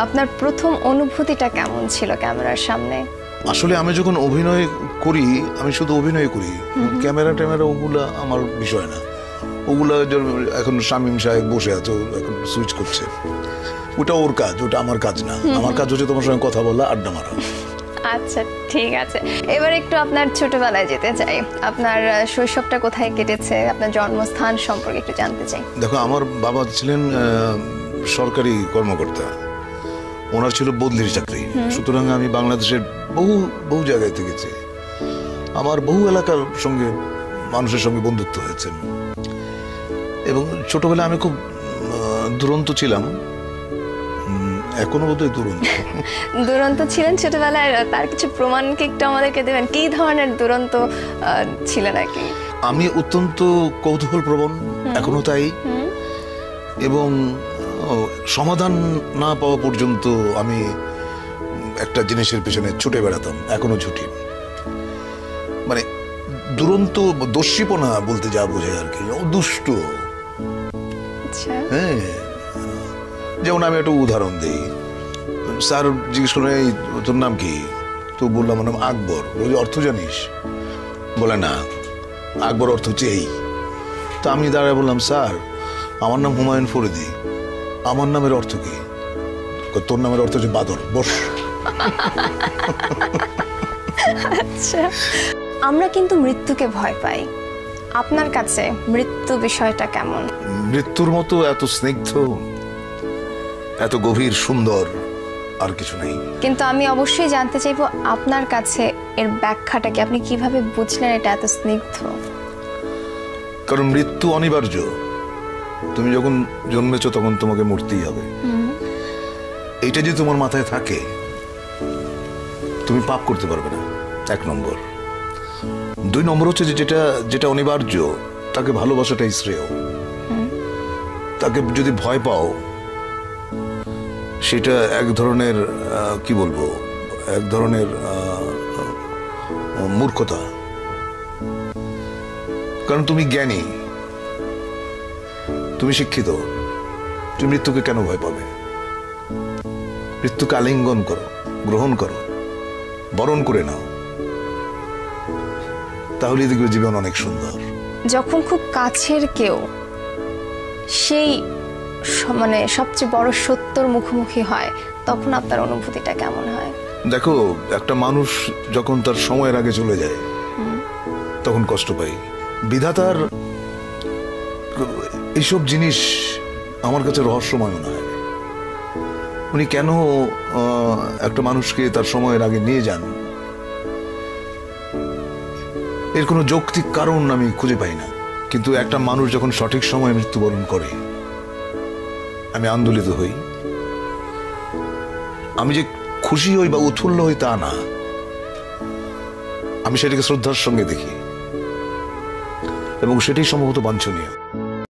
আপনার প্রথম অনুভূতিটা কেমন ছিল ক্যামেরার সামনে? আসলে আমি যখন অভিনয় করি আমি শুধু অভিনয় করি, ক্যামেরা ট্যামেরা ওগুলা আমার বিষয় না। ওগুলা এখন শামীম সাহেব বসে আছে, এখন সুইচ করছে, ওটা ওর কাজ, ওটা আমার কাজ না। আমার কাজ হচ্ছে তোমার সঙ্গে কথা বলা, আড্ডা মারা। আচ্ছা ঠিক আছে, এবার একটু আপনার ছোটবেলায় যেতে চাই। আপনার শৈশবটা কোথায় কেটেছে, আপনার জন্মস্থান সম্পর্কে একটু জানতে চাই। দেখো, আমার বাবা ছিলেন সরকারি কর্মকর্তা, ওনার ছিল বদলির চাকরি, সুতরাং আমি বাংলাদেশের বহু বহু জায়গায় থেকেছি। আমার বহু এলাকার সঙ্গে মানুষের সঙ্গে বন্ধুত্ব হয়েছে এবং ছোটবেলায় আমি খুব দুরন্ত ছিলাম, এখনো বোধহয় দুরন্ত ছিলেন ছোটবেলায়। তার কিছু প্রমাণ কি একটু আমাদেরকে দেবেন, কি ধরনের দুরন্ত ছিলেন আর কি? আমি অত্যন্ত কৌতূহল প্রবণ, এখনো তাই, এবং সমাধান না পাওয়া পর্যন্ত আমি একটা জিনিসের পেছনে ছুটে বেড়াতাম, এখনো ছুটি। মানে দুরন্ত দস্যিপনা বলতে যা বোঝায় আর কি, দুষ্ট। হ্যাঁ, যেমন আমি একটা উদাহরণ দিই। স্যার জিজ্ঞেস করেন, এই তোর নাম কি? তো বললাম আমার নাম আকবর। বলি অর্থ জানিস? বলে না, আকবর অর্থ হচ্ছে এই। তো আমি দাঁড়ায় বললাম, স্যার আমার নাম হুমায়ুন ফরিদি, আমার নামের অর্থ কি? তোর নামের অর্থ হচ্ছে বাদর, বস। আচ্ছা, আমরা কিন্তু মৃত্যুকে ভয় পাই, আপনার কাছে মৃত্যু বিষয়টা কেমন? মৃত্যুর মতো এত স্নিগ্ধ, এত গভীর, সুন্দর আর কিছু নেই। কিন্তু আমি অবশ্যই জানতে চাইবো আপনার কাছে এর ব্যাখ্যাটা কি, আপনি কিভাবে বুঝলেন এটা এত স্নিগ্ধ? কারণ মৃত্যু অনিবার্য। তুমি যখন জন্মেছো তখন তোমাকে মরতেই হবে, এইটা যে তোমার মাথায় থাকে, তুমি পাপ করতে পারবে না, 1 নম্বর। 2 নম্বর হচ্ছে যে যেটা অনিবার্য তাকে ভালোবাসাটাই শ্রেয়। তাকে যদি ভয় পাও সেটা এক ধরনের কি বলবো, এক ধরনের মূর্খতা। কারণ তুমি জ্ঞানী, তুমি শিক্ষিত, তুমি মৃত্যুকে কেন ভয় পাবে? মৃত্যুকে আলিঙ্গন করো, গ্রহণ করো, বরণ করে নাও, তাহলে দেখবে জীবন অনেক সুন্দর। যখন খুব কাছের কেউ সেই মানে সবচেয়ে বড় সত্যর মুখোমুখি হয়, তখন আপনার অনুভূতিটা কেমন হয়? দেখো, একটা মানুষ যখন তার সময়ের আগে চলে যায় তখন কষ্ট পাই। বিধাতার এইসব জিনিস আমার কাছে রহস্যময় মনে হয়। উনি কেন একটা মানুষকে তার সময়ের আগে নিয়ে যান, এর কোনো যৌক্তিক কারণ আমি খুঁজে পাই না। কিন্তু একটা মানুষ যখন সঠিক সময়ে মৃত্যুবরণ করে, আমি আন্দোলিত হই। আমি যে খুশি হই বা উৎফুল্ল হই তা না, আমি সেটাকে শ্রদ্ধার সঙ্গে দেখি এবং সেটাই সম্ভবত বাঞ্ছনীয়।